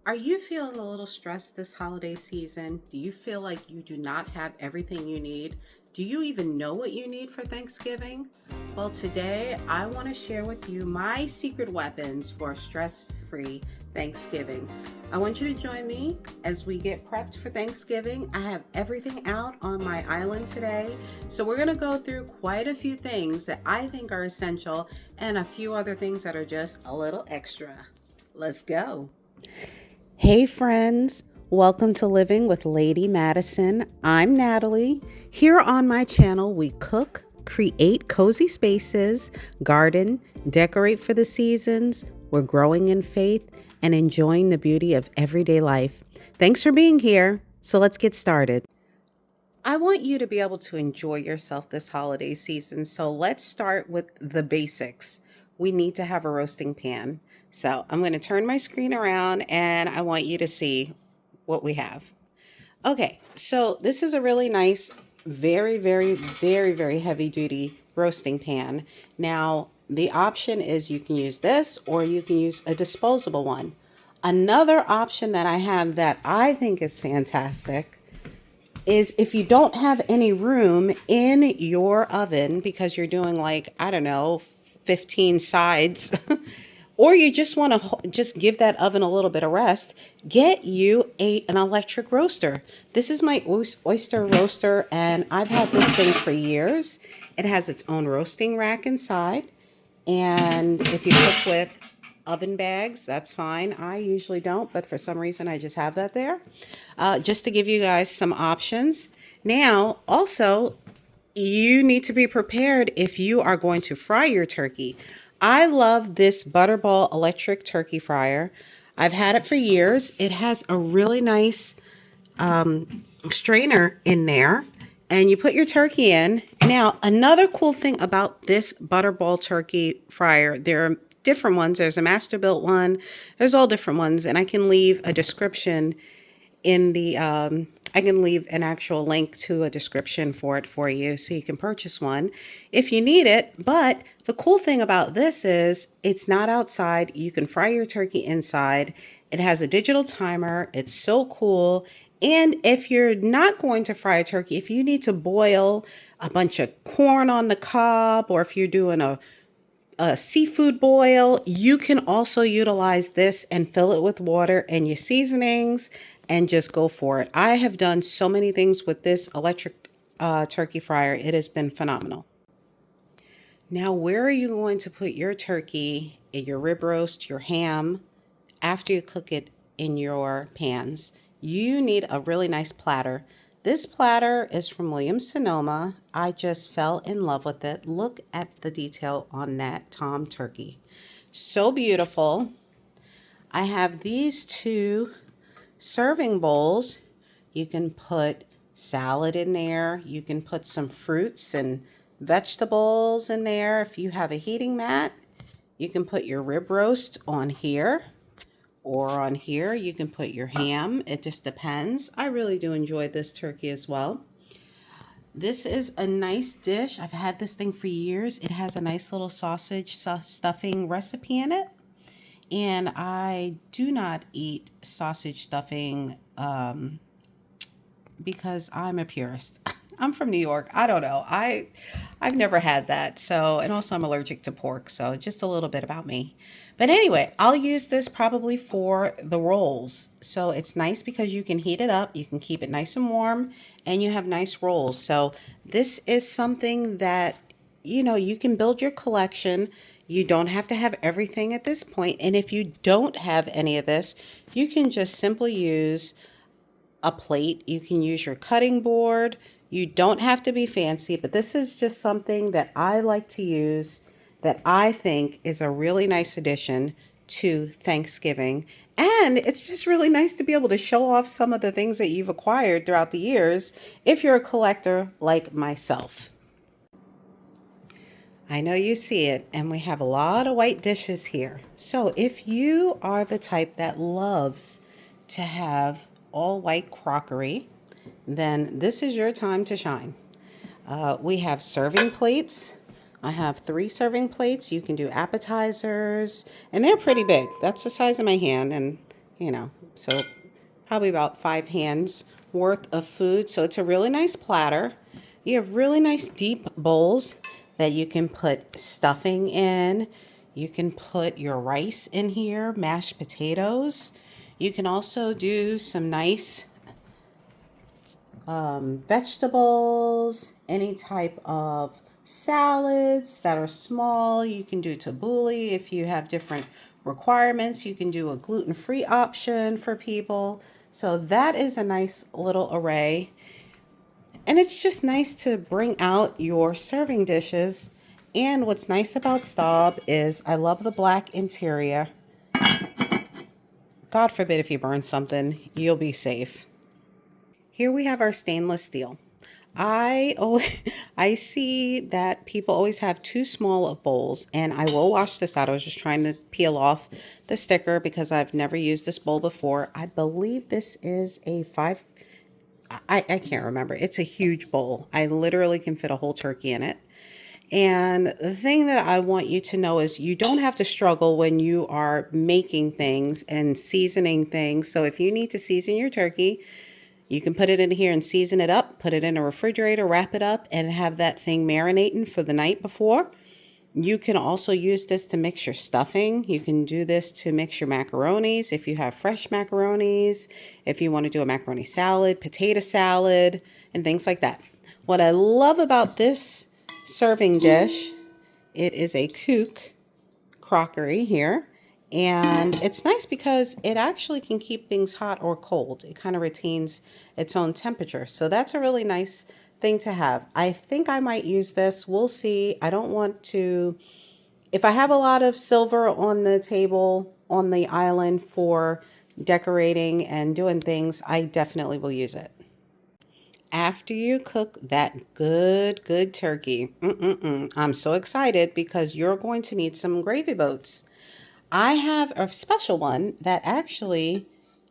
Are you feeling a little stressed this holiday season? Do you feel like you do not have everything you need? Do you even know what you need for Thanksgiving? Well, today I want to share with you my secret weapons for a stress free Thanksgiving. I want you to join me as we get prepped for Thanksgiving. I have everything out on my island today. So, we're going to go through quite a few things that I think are essential and a few other things that are just a little extra. Let's go. Hey, friends. Welcome to Living with Lady Madison. I'm Natalie. Here on my channel, we cook, create cozy spaces, garden, decorate for the seasons. We're growing in faith and enjoying the beauty of everyday life. Thanks for being here. So let's get started. I want you to be able to enjoy yourself this holiday season. So let's start with the basics. We need to have a roasting pan. So I'm going to turn my screen around and I want you to see what we have. Okay, so this is a really nice, very heavy duty roasting pan. Now, the option is you can use this or you can use a disposable one. Another option that I have that I think is fantastic is if you don't have any room in your oven because you're doing like, I don't know, 15 sides, or you just want to just give that oven a little bit of rest, get you an electric roaster. This is my oyster roaster, and I've had this thing for years. It has its own roasting rack inside. And if you cook with oven bags, that's fine. I usually don't, but for some reason I just have that there. Just to give you guys some options. Now, also, you need to be prepared if you are going to fry your turkey. I love this Butterball electric turkey fryer. I've had it for years. It has a really nice strainer in there, and you put your turkey in. Now, another cool thing about this Butterball turkey fryer, there are different ones. There's a Masterbuilt one. There's all different ones, and I can leave a description in the I can leave an actual link to a description for it for you so you can purchase one if you need it. But the cool thing about this is it's not outside. You can fry your turkey inside. It has a digital timer. It's so cool. And if you're not going to fry a turkey, if you need to boil a bunch of corn on the cob, or if you're doing a seafood boil, you can also utilize this and fill it with water and your seasonings and just go for it. I have done so many things with this electric turkey fryer. It has been phenomenal. Now, where are you going to put your turkey, your rib roast, your ham, after you cook it in your pans? You need a really nice platter. This platter is from Williams Sonoma. I just fell in love with it. Look at the detail on that Tom turkey. So beautiful. I have these two serving bowls. You can put salad in there. You can put some fruits and vegetables in there. If you have a heating mat, you can put your rib roast on here. Or on here, you can put your ham. It just depends. I really do enjoy this turkey as well. This is a nice dish. I've had this thing for years. It has a nice little sausage stuffing recipe in it. And I do not eat sausage stuffing because I'm a purist. I'm from New York. I don't know. I've never had that. So, and also I'm allergic to pork. So just a little bit about me. But anyway, I'll use this probably for the rolls. So it's nice because you can heat it up. You can keep it nice and warm and you have nice rolls. So this is something that, you can build your collection. You don't have to have everything at this point. And if you don't have any of this, you can just simply use a plate. You can use your cutting board. You don't have to be fancy, but this is just something that I like to use that I think is a really nice addition to Thanksgiving. And it's just really nice to be able to show off some of the things that you've acquired throughout the years if you're a collector like myself. I know you see it, and we have a lot of white dishes here. So if you are the type that loves to have all white crockery, then this is your time to shine. We have serving plates. I have 3 serving plates. You can do appetizers, and they're pretty big. That's the size of my hand, and you know, so probably about 5 hands worth of food. So it's a really nice platter. You have really nice deep bowls that you can put stuffing in. You can put your rice in here, mashed potatoes. You can also do some nice vegetables, any type of salads that are small. You can do tabbouleh if you have different requirements. You can do a gluten-free option for people. So that is a nice little array. And it's just nice to bring out your serving dishes. And what's nice about Staub is I love the black interior. God forbid if you burn something, you'll be safe. Here we have our stainless steel. I always, I see that people always have too small of bowls, and I will wash this out. I was just trying to peel off the sticker because I've never used this bowl before. I believe this is a five, I can't remember. It's a huge bowl. I literally can fit a whole turkey in it. And the thing that I want you to know is you don't have to struggle when you are making things and seasoning things. So if you need to season your turkey, you can put it in here and season it up, put it in a refrigerator, wrap it up, and have that thing marinating for the night before. You can also use this to mix your stuffing. You can do this to mix your macaronis if you have fresh macaronis, if you want to do a macaroni salad, potato salad, and things like that. What I love about this serving dish, it is a Kook crockery here. And it's nice because it actually can keep things hot or cold. It kind of retains its own temperature. So that's a really nice thing to have. I think I might use this. We'll see. I don't want to, if I have a lot of silver on the table on the island for decorating and doing things, I definitely will use it. After you cook that good turkey, I'm so excited because you're going to need some gravy boats. I have a special one that actually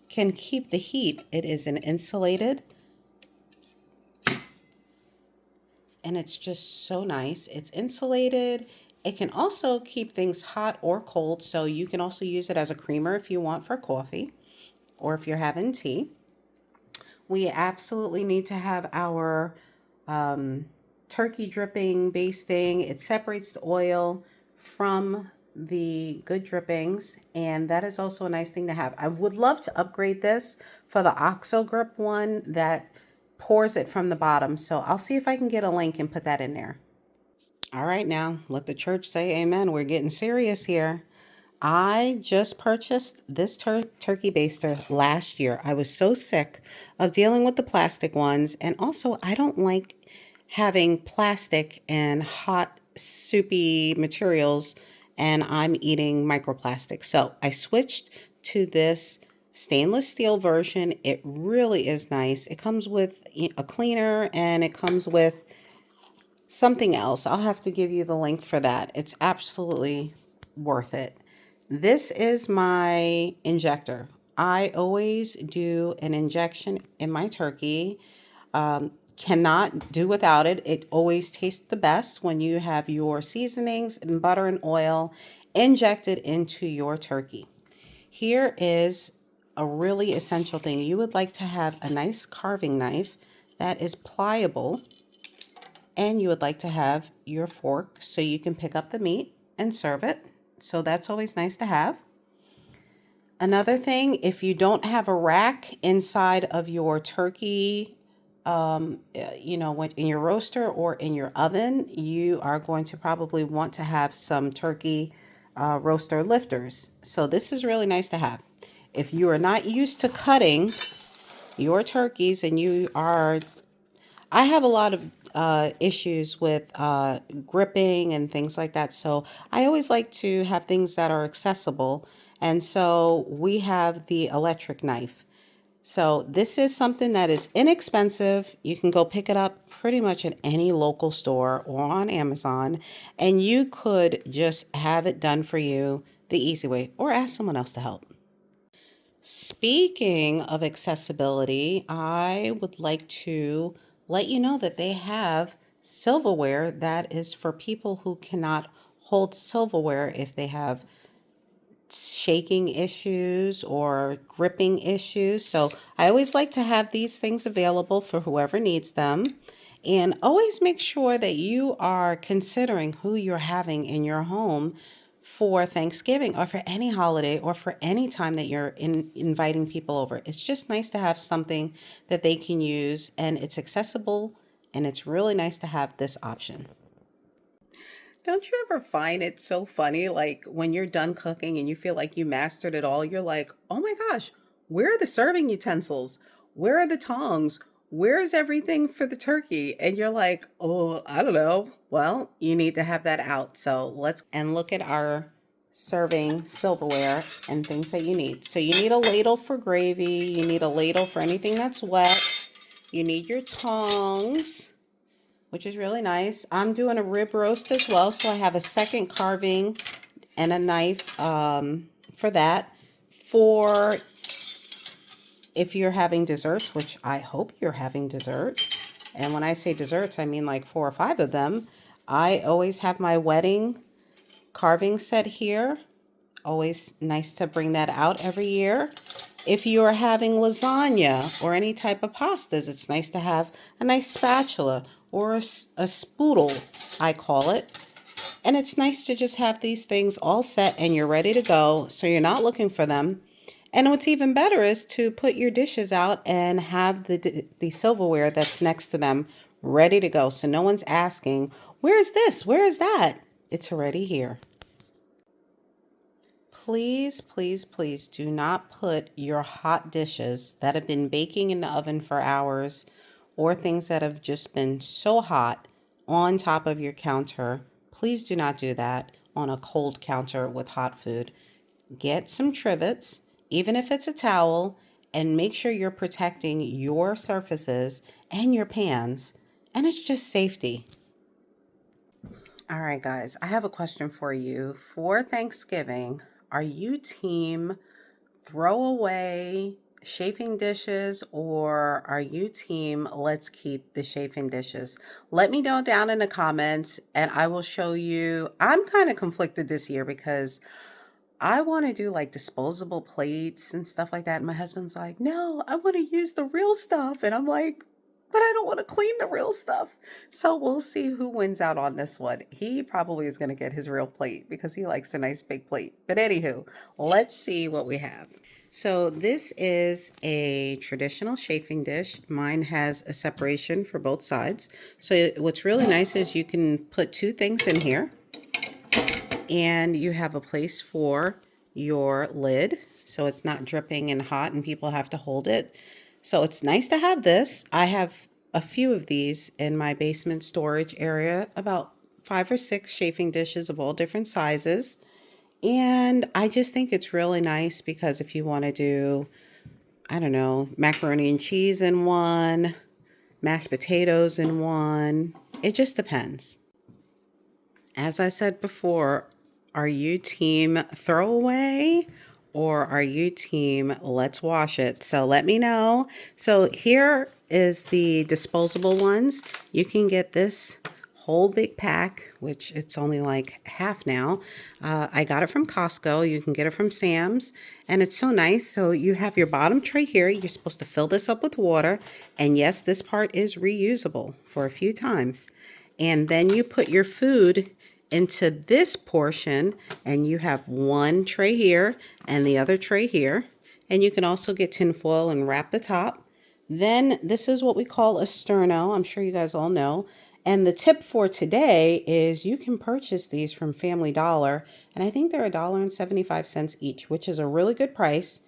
can keep the heat. It is an insulated, and it's just so nice. It's insulated. It can also keep things hot or cold, so you can also use it as a creamer if you want for coffee or if you're having tea. We absolutely need to have our turkey dripping basting. It separates the oil from the good drippings, and that is also a nice thing to have. I would love to upgrade this for the OXO grip one that pours it from the bottom. So I'll see if I can get a link and put that in there. All right, now let the church say amen. We're getting serious here. I just purchased this turkey baster last year. I was so sick of dealing with the plastic ones. And also, I don't like having plastic and hot, soupy materials, and I'm eating microplastics. So I switched to this stainless steel version. It really is nice. It comes with a cleaner and it comes with something else. I'll have to give you the link for that. It's absolutely worth it. This is my injector. I always do an injection in my turkey. Cannot do without it. It always tastes the best when you have your seasonings and butter and oil injected into your turkey. Here is a really essential thing. You would like to have a nice carving knife that is pliable, and you would like to have your fork so you can pick up the meat and serve it. So that's always nice to have. Another thing, if you don't have a rack inside of your turkey, in your roaster or in your oven, you are going to probably want to have some turkey roaster lifters. So this is really nice to have. If you are not used to cutting your turkeys and I have a lot of issues with gripping and things like that. So I always like to have things that are accessible. And so we have the electric knife. So this is something that is inexpensive. You can go pick it up pretty much at any local store or on Amazon, and you could just have it done for you the easy way or ask someone else to help. Speaking of accessibility, I would like to let you know that they have silverware that is for people who cannot hold silverware if they have shaking issues or gripping issues. So I always like to have these things available for whoever needs them. And always make sure that you are considering who you're having in your home for Thanksgiving or for any holiday or for any time that you're inviting people over. It's just nice to have something that they can use, and it's accessible, and it's really nice to have this option. Don't you ever find it so funny, like when you're done cooking and you feel like you mastered it all, you're like, oh my gosh, where are the serving utensils? Where are the tongs? Where is everything for the turkey? And you're like, oh, I don't know. Well, you need to have that out. So let's and look at our serving silverware and things that you need. So you need a ladle for gravy. You need a ladle for anything that's wet. You need your tongs, which is really nice. I'm doing a rib roast as well, so I have a second carving and a knife for that. For if you're having desserts, which I hope you're having dessert, and when I say desserts, I mean like 4 or 5 of them. I always have my wedding carving set here. Always nice to bring that out every year. If you are having lasagna or any type of pastas, it's nice to have a nice spatula or a spoodle, I call it. And it's nice to just have these things all set and you're ready to go, so you're not looking for them. And what's even better is to put your dishes out and have the silverware that's next to them ready to go. So no one's asking, where is this? Where is that? It's already here. Please, please, please do not put your hot dishes that have been baking in the oven for hours or things that have just been so hot on top of your counter. Please do not do that on a cold counter with hot food. Get some trivets, even if it's a towel, and make sure you're protecting your surfaces and your pans. And it's just safety. All right, guys, I have a question for you. For Thanksgiving, are you team throw away chafing dishes, or are you team let's keep the chafing dishes? Let me know down in the comments and I will show you. I'm kind of conflicted this year because I want to do like disposable plates and stuff like that. And my husband's like, no, I want to use the real stuff. And I'm like, but I don't want to clean the real stuff. So we'll see who wins out on this one. He probably is going to get his real plate because he likes a nice big plate. But anywho, let's see what we have. So this is a traditional chafing dish. Mine has a separation for both sides. So what's really nice is you can put 2 things in here and you have a place for your lid so it's not dripping and hot and people have to hold it. So it's nice to have this. I have a few of these in my basement storage area, about 5 or 6 chafing dishes of all different sizes. And I just think it's really nice because if you want to do, I don't know, macaroni and cheese in one, mashed potatoes in one, it just depends. As I said before, are you team throwaway or are you team let's wash it? So let me know. So here is the disposable ones. You can get this whole big pack, which it's only like half now. I got it from Costco. You can get it from Sam's, and it's so nice. So you have your bottom tray here. You're supposed to fill this up with water, and yes, this part is reusable for a few times. And then you put your food into this portion, and you have one tray here and the other tray here. And you can also get tin foil and wrap the top. Then this is what we call a sterno. I'm sure you guys all know. And the tip for today is you can purchase these from Family Dollar, and I think they're $1.75 each, which is a really good price.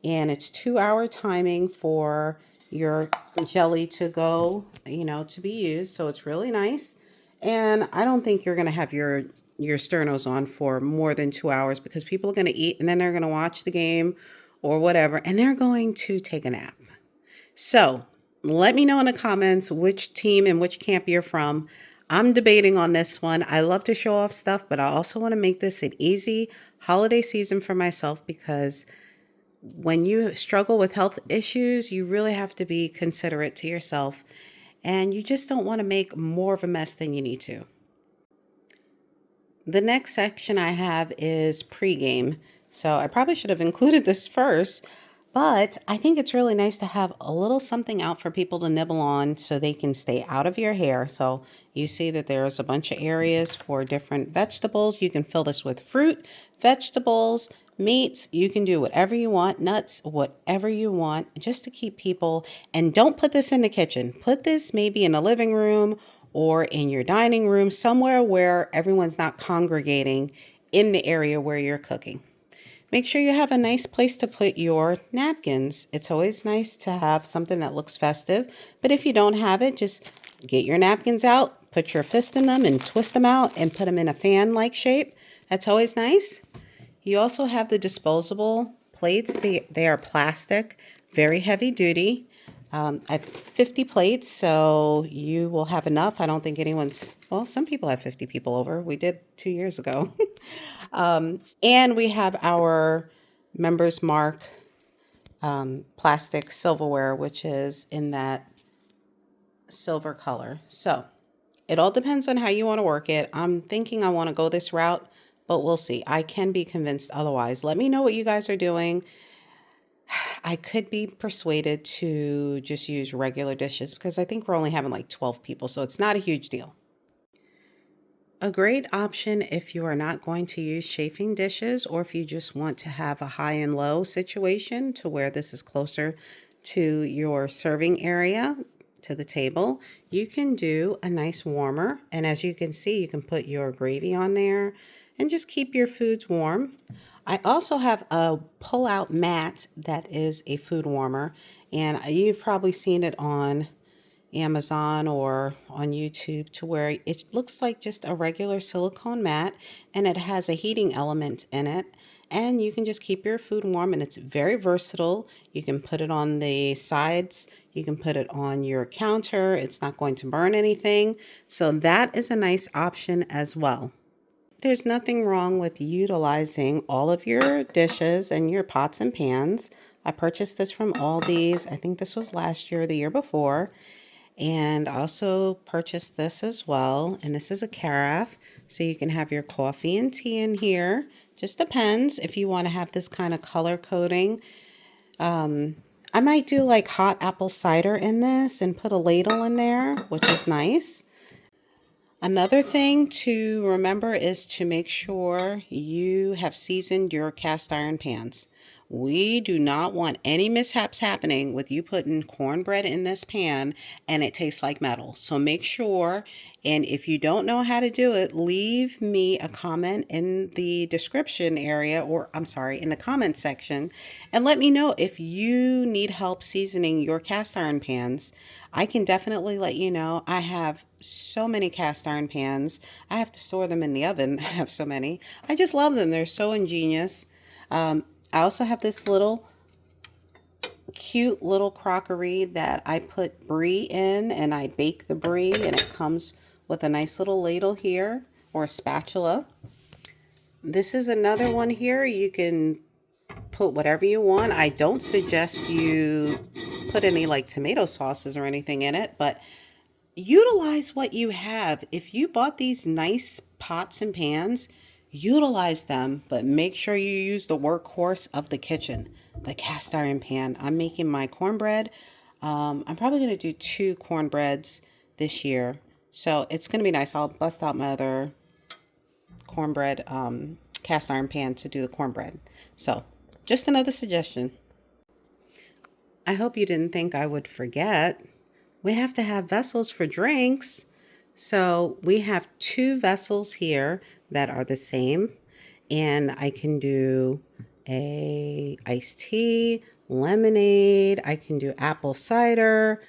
And it's 2-hour timing for your jelly to go, to be used. So it's really nice. And I don't think you're going to have your sternos on for more than 2 hours because people are going to eat and then they're going to watch the game or whatever, and they're going to take a nap. So let me know in the comments which team and which camp you're from. I'm debating on this one. I love to show off stuff, but I also want to make this an easy holiday season for myself because when you struggle with health issues, you really have to be considerate to yourself and you just don't want to make more of a mess than you need to. The next section I have is pregame. So I probably should have included this first, but I think it's really nice to have a little something out for people to nibble on so they can stay out of your hair. So you see that there's a bunch of areas for different vegetables. You can fill this with fruit, vegetables, meats. You can do whatever you want, nuts, whatever you want, just to keep people. And don't put this in the kitchen. Put this maybe in the living room or in your dining room, somewhere where everyone's not congregating in the area where you're cooking. Make sure you have a nice place to put your napkins. It's always nice to have something that looks festive, but if you don't have it, just get your napkins out, put your fist in them and twist them out and put them in a fan-like shape. That's always nice. You also have the disposable plates. They are plastic, very heavy duty. I have 50 plates, so you will have enough. I don't think anyone's, well, some people have 50 people over. We did 2 years ago. And we have our Members Mark plastic silverware, which is in that silver color. So it all depends on how you want to work it. I'm thinking I want to go this route, but we'll see. I can be convinced otherwise. Let me know what you guys are doing. I could be persuaded to just use regular dishes because I think we're only having like 12 people, so it's not a huge deal. A great option if you are not going to use chafing dishes or if you just want to have a high and low situation to where this is closer to your serving area, to the table, you can do a nice warmer. And as you can see, you can put your gravy on there and just keep your foods warm. I also have a pull-out mat that is a food warmer, and you've probably seen it on Amazon or on YouTube to where it looks like just a regular silicone mat and it has a heating element in it. And you can just keep your food warm and it's very versatile. You can put it on the sides, you can put it on your counter. It's not going to burn anything. So that is a nice option as well. There's nothing wrong with utilizing all of your dishes and your pots and pans. I purchased this from Aldi's. I think this was last year or the year before. And also purchased this as well. And this is a carafe. So you can have your coffee and tea in here. Just depends if you want to have this kind of color coding. I might do like hot apple cider in this and put a ladle in there, which is nice. Another thing to remember is to make sure you have seasoned your cast iron pans. We do not want any mishaps happening with you putting cornbread in this pan and it tastes like metal. So make sure, and if you don't know how to do it, leave me a comment in the description area, or I'm sorry, in the comment section, and let me know if you need help seasoning your cast iron pans. I can definitely let you know. I have so many cast iron pans. I have to store them in the oven. I have so many. I just love them. They're so ingenious. I also have this little cute little crockery that I put brie in and I bake the brie and it comes with a nice little ladle here or a spatula. This is another one here. You can put whatever you want. I don't suggest you put any like tomato sauces or anything in it, but utilize what you have. If you bought these nice pots and pans, utilize them, but make sure you use the workhorse of the kitchen, the cast iron pan. I'm making my cornbread. I'm probably going to do 2 cornbreads this year. So it's going to be nice. I'll bust out my other cornbread cast iron pan to do the cornbread. So just another suggestion. I hope you didn't think I would forget. We have to have vessels for drinks. So we have 2 vessels here that are the same. And I can do a iced tea, lemonade. I can do apple cider.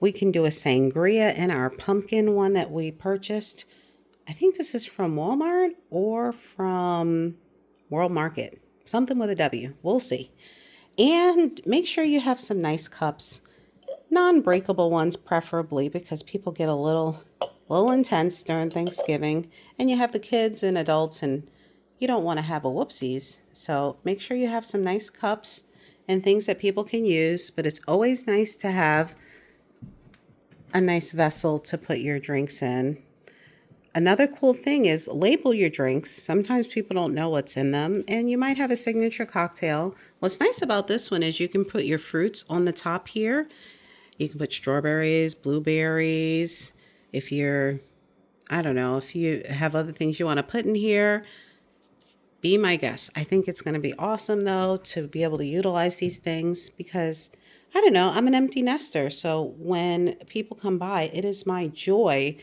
We can do a sangria in our pumpkin one that we purchased. I think this is from Walmart or from World Market. Something with a W. We'll see. And make sure you have some nice cups. Non-breakable ones preferably because people get a little intense during Thanksgiving. And you have the kids and adults and you don't want to have a whoopsies. So make sure you have some nice cups and things that people can use. But it's always nice to have a nice vessel to put your drinks in. Another cool thing is label your drinks. Sometimes people don't know what's in them, and you might have a signature cocktail. What's nice about this one is you can put your fruits on the top here. You can put strawberries, blueberries. If you're, I don't know, if you have other things you want to put in here, be my guest. I think it's going to be awesome, though, to be able to utilize these things because, I don't know, I'm an empty nester. So when people come by, it is my joy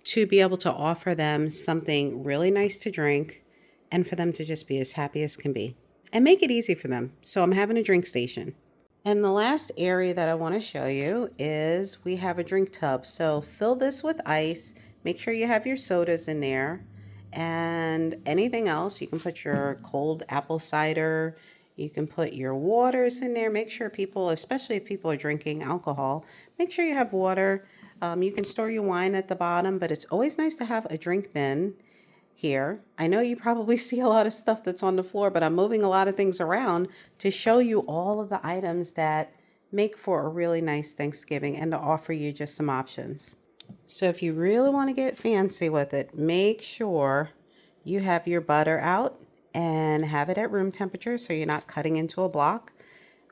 to be able to offer them something really nice to drink and for them to just be as happy as can be and make it easy for them. So I'm having a drink station. And the last area that I want to show you is we have a drink tub. So fill this with ice. Make sure you have your sodas in there and anything else. You can put your cold apple cider. You can put your waters in there. Make sure people, especially if people are drinking alcohol, make sure you have water. You can store your wine at the bottom, but it's always nice to have a drink bin here. I know you probably see a lot of stuff that's on the floor, but I'm moving a lot of things around to show you all of the items that make for a really nice Thanksgiving and to offer you just some options. So if you really want to get fancy with it, make sure you have your butter out and have it at room temperature so you're not cutting into a block.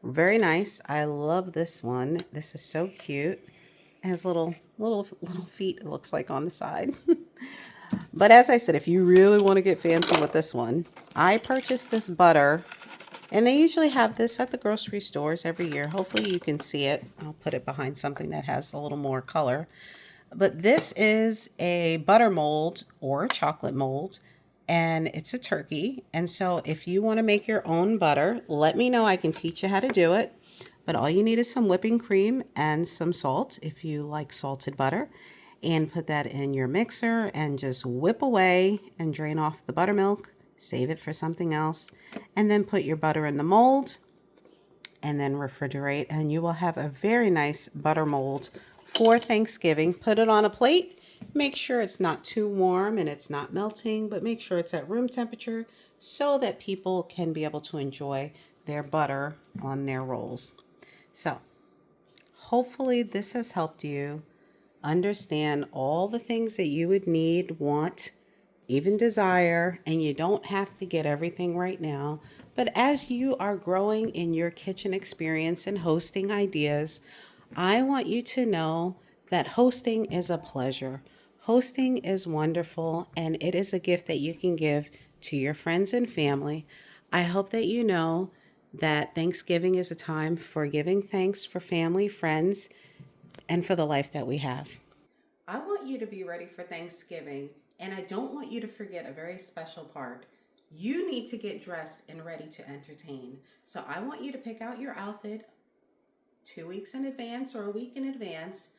Very nice. I love this one. This is so cute. It has little feet, it looks like, on the side. But as I said, if you really want to get fancy with this one, I purchased this butter, and they usually have this at the grocery stores every year. Hopefully you can see it. I'll put it behind something that has a little more color. But this is a butter mold or a chocolate mold, and it's a turkey. And so if you want to make your own butter, let me know. I can teach you how to do it. But all you need is some whipping cream and some salt if you like salted butter. And put that in your mixer and just whip away and drain off the buttermilk. Save it for something else. And then put your butter in the mold and then refrigerate. And you will have a very nice butter mold for Thanksgiving. Put it on a plate. Make sure it's not too warm and it's not melting, but make sure it's at room temperature so that people can be able to enjoy their butter on their rolls. So hopefully this has helped you understand all the things that you would need, want, even desire, and you don't have to get everything right now. But as you are growing in your kitchen experience and hosting ideas, I want you to know that hosting is a pleasure. Hosting is wonderful, and it is a gift that you can give to your friends and family. I hope that you know that Thanksgiving is a time for giving thanks for family, friends, and for the life that we have. I want you to be ready for Thanksgiving, and I don't want you to forget a very special part. You need to get dressed and ready to entertain. So I want you to pick out your outfit 2 weeks in advance or a week in advance.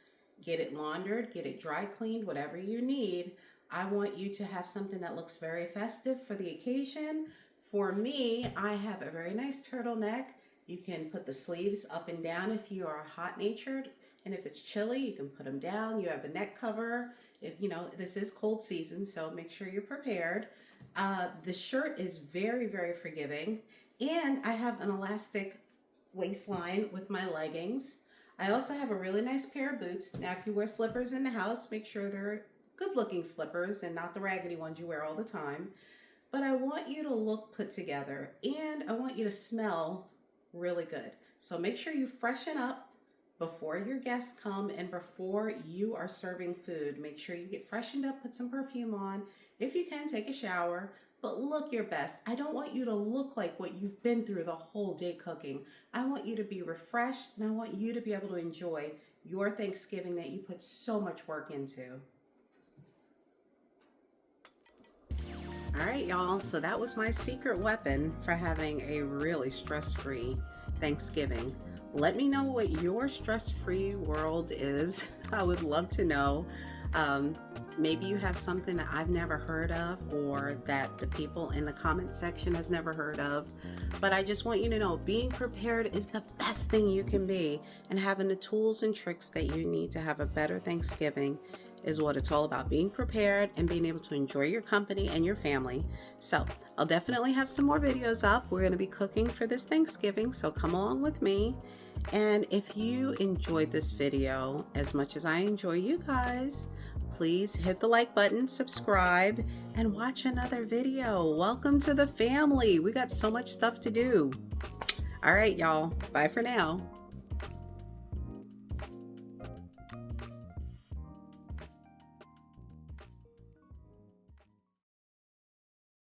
Get it laundered, get it dry cleaned, whatever you need. I want you to have something that looks very festive for the occasion. For me, I have a very nice turtleneck. You can put the sleeves up and down if you are hot-natured. And if it's chilly, you can put them down. You have a neck cover. If you know, this is cold season, so make sure you're prepared. The shirt is very, very forgiving. And I have an elastic waistline with my leggings. I also have a really nice pair of boots. Now, if you wear slippers in the house, make sure they're good-looking slippers and not the raggedy ones you wear all the time. But I want you to look put together, and I want you to smell really good. So make sure you freshen up before your guests come and before you are serving food. Make sure you get freshened up, put some perfume on. If you can, take a shower, but look your best. I don't want you to look like what you've been through the whole day cooking. I want you to be refreshed, and I want you to be able to enjoy your Thanksgiving that you put so much work into. All right, y'all, so that was my secret weapon for having a really stress-free Thanksgiving. Let me know what your stress-free world is. I would love to know. Maybe you have something that I've never heard of or that the people in the comment section has never heard of. But I just want you to know being prepared is the best thing you can be, and having the tools and tricks that you need to have a better Thanksgiving is what it's all about. Being prepared and being able to enjoy your company and your family. So I'll definitely have some more videos up. We're going to be cooking for this Thanksgiving, so come along with me. And if you enjoyed this video as much as I enjoy you guys, please hit the like button, subscribe, and watch another video. Welcome to the family. We got so much stuff to do. All right, y'all. Bye for now.